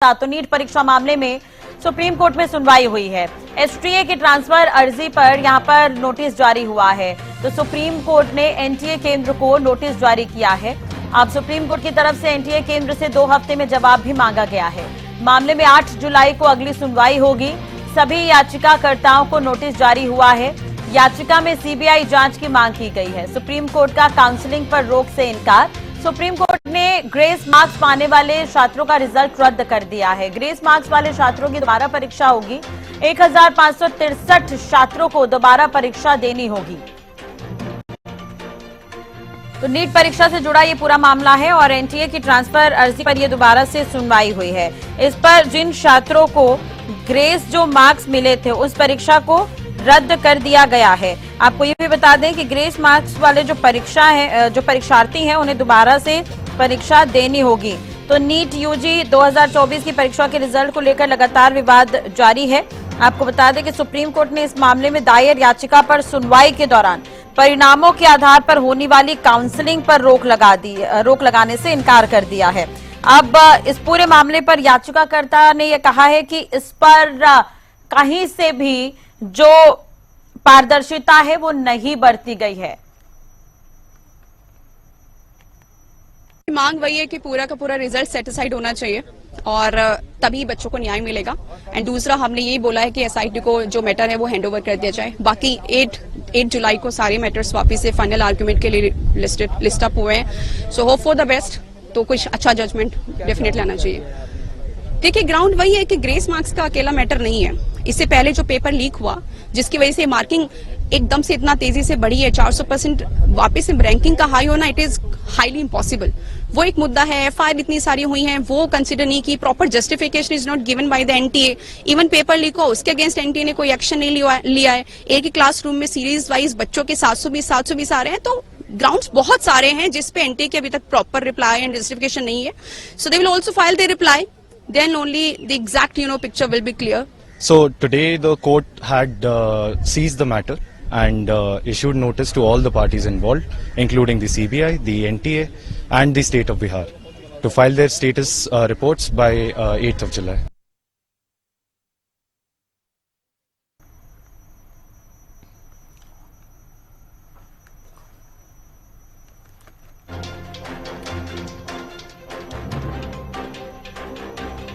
तो नीट परीक्षा मामले में सुप्रीम कोर्ट में सुनवाई हुई है। एसटीए की ट्रांसफर अर्जी पर यहां पर नोटिस जारी हुआ है। तो सुप्रीम कोर्ट ने एनटीए केंद्र को नोटिस जारी किया है। अब सुप्रीम कोर्ट की तरफ से एनटीए केंद्र से 2 हफ्ते में जवाब भी मांगा गया है। मामले में 8 जुलाई को अगली सुनवाई होगी। सभी याचिकाकर्ताओं को नोटिस जारी हुआ है। याचिका में सीबीआई जांच की मांग की गई है। सुप्रीम कोर्ट का काउंसलिंग पर रोक से इनकार। सुप्रीम कोर्ट ने ग्रेस मार्क्स पाने वाले छात्रों का रिजल्ट रद्द कर दिया है। ग्रेस मार्क्स वाले छात्रों की दोबारा परीक्षा होगी। 1563 छात्रों को दोबारा परीक्षा देनी होगी। तो नीट परीक्षा से जुड़ा ये पूरा मामला है और एनटीए की ट्रांसफर अर्जी पर ये दोबारा से सुनवाई हुई है। इस पर जिन छात्रों को ग्रेस जो मार्क्स मिले थे उस परीक्षा को रद्द कर दिया गया है। आपको ये भी बता दें कि ग्रेस मार्क्स वाले जो परीक्षार्थी हैं उन्हें दोबारा से परीक्षा देनी होगी। तो नीट यूजी 2024 की परीक्षा के रिजल्ट को लेकर लगातार विवाद जारी है। आपको बता दें कि सुप्रीम कोर्ट ने इस मामले में दायर याचिका पर सुनवाई के दौरान परिणामों के आधार पर होने वाली काउंसलिंग पर रोक लगाने से इनकार कर दिया है। अब इस पूरे मामले पर याचिकाकर्ता ने यह कहा है कि इस पर कहीं से भी जो पारदर्शिता है वो नहीं बरती गई है। मांग वही है कि पूरा का पूरा रिजल्ट सेटिस्फाइड होना चाहिए और तभी बच्चों को न्याय मिलेगा। एंड दूसरा हमने यही बोला है कि एसआईटी को जो मैटर है वो हैंडओवर कर दिया जाए। बाकी 8 जुलाई को सारे मैटर्स वापस से फाइनल आर्गुमेंट के लिए लिस्ट अप हुए हैं। So hope for the best. तो कुछ अच्छा जजमेंट डेफिनेटली आना चाहिए। देखिए, ग्राउंड वही है कि ग्रेस मार्क्स का अकेला मैटर नहीं है। इससे पहले जो पेपर लीक हुआ जिसकी वजह से मार्किंग एकदम से इतना तेजी से बढ़ी है, 400% वापस रैंकिंग का हाई होना, इट इज हाईली इम्पॉसिबल। वो एक मुद्दा है। एफआईआर इतनी सारी हुई हैं, वो कंसिडर नहीं की। Proper justification is not given by the NTA. Even paper leak हुआ उसके अगेंस्ट एनटीए ने कोई एक्शन नहीं लिया है। एक ही क्लासरूम में सीरीज वाइज बच्चों के 720 आ रहे हैं। तो ग्राउंड्स बहुत सारे हैं जिस पे एनटीए के अभी तक प्रॉपर रिप्लाई एंड जस्टिफिकेशन नहीं है। So they will also file their reply, then only the exact picture will be clear. So today the court had seized the matter and issued notice to all the parties involved, including the CBI, the NTA and the state of Bihar, to file their status reports by 8th of July.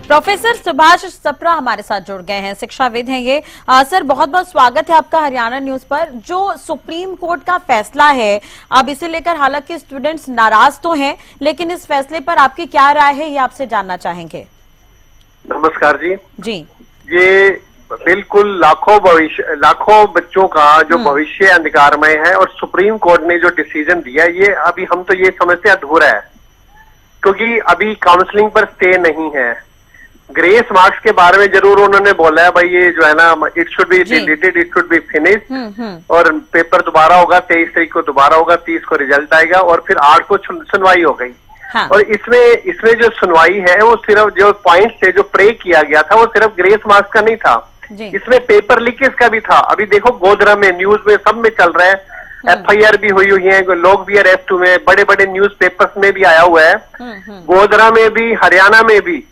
Professor Subhash Sapra हमारे साथ जुड़ गए हैं, शिक्षाविद हैं ये। Sir, बहुत बहुत स्वागत है आपका हरियाणा न्यूज पर। जो सुप्रीम कोर्ट का फैसला है, अब इसे लेकर हालांकि स्टूडेंट्स नाराज तो हैं, लेकिन इस फैसले पर आपकी क्या राय है ये आपसे जानना चाहेंगे। नमस्कार जी। जी, ये बिल्कुल लाखों बच्चों का जो भविष्य अंधकारमय है और सुप्रीम कोर्ट ने जो डिसीजन दिया ये अभी हम तो ये समझते अधूरा है, क्योंकि अभी काउंसलिंग पर स्टे नहीं है। ग्रेस मार्क्स के बारे में जरूर उन्होंने बोला है भाई ये जो है ना, it should be deleted, it should be finished और पेपर दोबारा होगा। 23 तारीख को दोबारा होगा, 30 को रिजल्ट आएगा और फिर 8 को सुनवाई हो गई। हाँ। और इसमें जो सुनवाई है वो सिर्फ जो पॉइंट से जो प्रे किया गया था वो सिर्फ ग्रेस मार्क्स का नहीं था, इसमें पेपर लीकेज का भी था। अभी देखो गोधरा में, न्यूज में, सब में चल रहा है। एफआईआर भी हुई है, लोग भी अरेस्ट हुए हैं, बड़े बड़े न्यूज पेपर्स में भी आया हुआ है। गोधरा में भी, हरियाणा में भी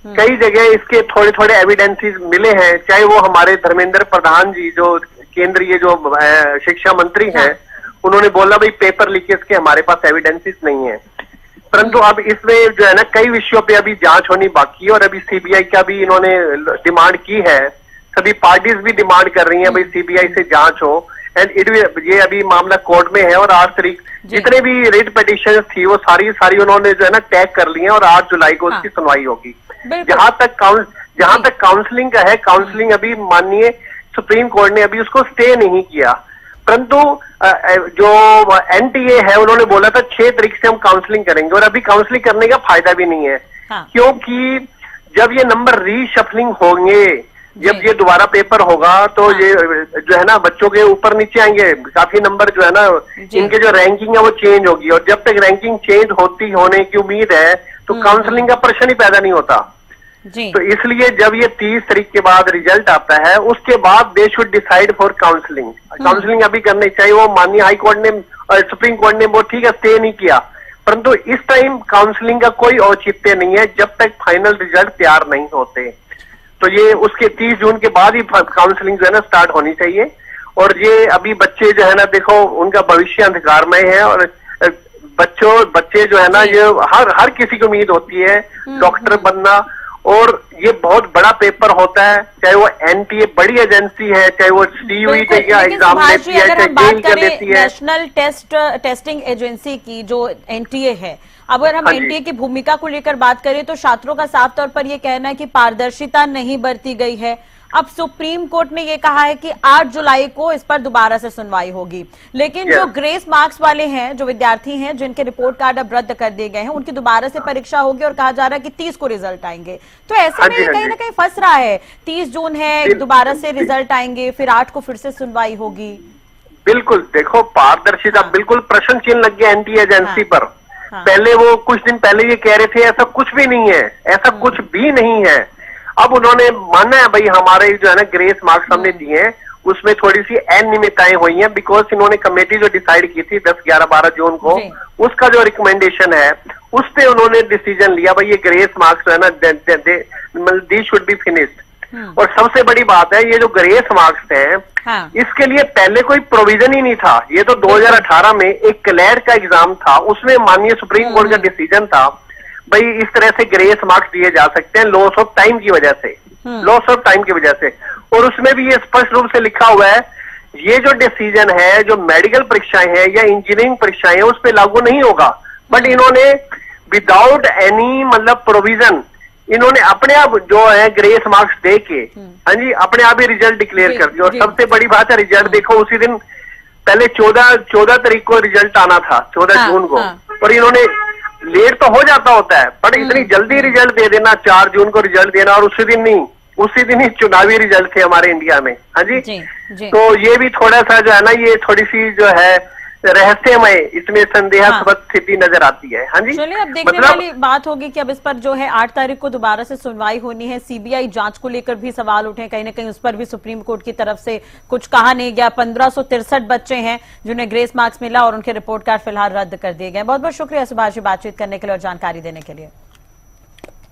कई जगह इसके थोड़े थोड़े एविडेंसेस मिले हैं। चाहे वो हमारे धर्मेंद्र प्रधान जी जो केंद्रीय जो शिक्षा मंत्री हैं, उन्होंने बोला भाई पेपर लीकेज के हमारे पास एविडेंसेस नहीं है। परंतु अब इसमें जो है ना कई विषयों पे अभी जांच होनी बाकी है और अभी सीबीआई का भी इन्होंने डिमांड की है। सभी पार्टीज भी डिमांड कर रही हैं भाई सीबीआई से जांच हो। एंड ये अभी मामला कोर्ट में है और 8 तारीख जितने भी रिट पिटीशन थी वो सारी उन्होंने जो है ना टैग कर ली है और 8 जुलाई को उसकी सुनवाई होगी। जहां तक काउंसलिंग का है, काउंसलिंग अभी माननीय सुप्रीम कोर्ट ने अभी उसको स्टे नहीं किया, परंतु जो एनटीए है उन्होंने बोला था 6 तारीख से हम काउंसलिंग करेंगे और अभी काउंसलिंग करने का फायदा भी नहीं है। हाँ। क्योंकि जब ये नंबर रीशफलिंग होंगे, जब ये दोबारा पेपर होगा तो हाँ। ये जो है ना बच्चों के ऊपर नीचे आएंगे, काफी नंबर जो है ना इनके जो रैंकिंग है वो चेंज होगी और जब तक रैंकिंग चेंज होने की उम्मीद है तो काउंसलिंग का प्रश्न ही पैदा नहीं होता। जी। तो इसलिए जब ये 30 तारीख के बाद रिजल्ट आता है उसके बाद they should decide for counselling. Counselling अभी करनी चाहिए। वो माननीय हाई कोर्ट ने, सुप्रीम कोर्ट ने वो ठीक है स्टे नहीं किया, परंतु इस टाइम काउंसलिंग का कोई औचित्य नहीं है जब तक फाइनल रिजल्ट तैयार नहीं होते। तो ये उसके 30 जून के बाद ही काउंसलिंग जो है ना स्टार्ट होनी चाहिए। और ये अभी बच्चे जो है ना, देखो उनका भविष्य अंधकारमय है, और बच्चे जो है ना, ये हर किसी को उम्मीद होती है डॉक्टर बनना, और ये बहुत बड़ा पेपर होता है, चाहे वो एनटीए बड़ी एजेंसी है, चाहे वो सीयूई का एग्जाम लेती है, अगर चाहे हम बात जेईई का लेती करें है। नेशनल टेस्टिंग एजेंसी की जो एनटीए है, अगर हम हाँ जी। एनटीए की भूमिका को लेकर बात करें तो छात्रों का साफ तौर पर यह कहना है कि पारदर्शिता नहीं बरती गई है। अब सुप्रीम कोर्ट ने यह कहा है कि 8 जुलाई को इस पर दोबारा से सुनवाई होगी, लेकिन जो ग्रेस मार्क्स वाले हैं, जो विद्यार्थी हैं जिनके रिपोर्ट कार्ड अब रद्द कर दिए गए हैं, उनकी दोबारा से परीक्षा होगी और कहा जा रहा है कि 30 को रिजल्ट आएंगे। तो ऐसे में कहीं ना कहीं फंस रहा है। 30 जून है, दोबारा से रिजल्ट आएंगे, फिर 8 को फिर से सुनवाई होगी। बिल्कुल, देखो पारदर्शिता बिल्कुल प्रश्न चिन्ह लग गया एनटीए एजेंसी पर। पहले वो कुछ दिन पहले ये कह रहे थे ऐसा कुछ भी नहीं है, ऐसा कुछ भी नहीं है। अब उन्होंने माना है भाई हमारे जो है ना ग्रेस मार्क्स हमने दिए हैं, उसमें थोड़ी सी अनियमितताएं हुई हैं, बिकॉज इन्होंने कमेटी जो डिसाइड की थी 10, 11, 12 जून को, उसका जो रिकमेंडेशन है उस पे उन्होंने डिसीजन लिया भाई ये ग्रेस मार्क्स जो है ना दी शुड बी फिनिश्ड। और सबसे बड़ी बात है, ये जो ग्रेस मार्क्स हैं, इसके लिए पहले कोई प्रोविजन ही नहीं था। ये तो 2018 में एक क्लैट का एग्जाम था, उसमें माननीय सुप्रीम कोर्ट का डिसीजन था भाई इस तरह से ग्रेस मार्क्स दिए जा सकते हैं लॉस ऑफ टाइम की वजह से, लॉस ऑफ टाइम की वजह से। और उसमें भी ये स्पष्ट रूप से लिखा हुआ है, ये जो डिसीजन है जो मेडिकल परीक्षाएं हैं या इंजीनियरिंग परीक्षाएं हैं उस पर लागू नहीं होगा। बट इन्होंने विदाउट एनी मतलब प्रोविजन इन्होंने अपने आप जो है ग्रेस मार्क्स दे के, हाँ जी, अपने आप ही रिजल्ट डिक्लेयर कर दिया। और सबसे बड़ी बात है, रिजल्ट देखो उसी दिन, पहले 14 तारीख को रिजल्ट आना था, 14 जून को, और इन्होंने लेट तो हो जाता होता है, पर इतनी जल्दी रिजल्ट दे देना, 4 जून को रिजल्ट देना, और उसी दिन नहीं, उसी दिन ही चुनावी रिजल्ट थे हमारे इंडिया में। हाँ जी, तो ये भी थोड़ा सा जो है ना, ये थोड़ी सी जो है रहस्यमय, इसमें संदेहास्पद स्थिति नजर आती है। हाँ जी, चलिए अब देखने वाली बात होगी कि अब इस पर जो है 8 तारीख को दोबारा से सुनवाई होनी है। सीबीआई जांच को लेकर भी सवाल उठे, कहीं ना कहीं उस पर भी सुप्रीम कोर्ट की तरफ से कुछ कहा नहीं गया। 1563 बच्चे हैं जिन्हें ग्रेस मार्क्स मिला और उनके रिपोर्ट कार्ड फिलहाल रद्द कर दिए गए। बहुत बहुत शुक्रिया सुभाष जी बातचीत करने के लिए और जानकारी देने के लिए।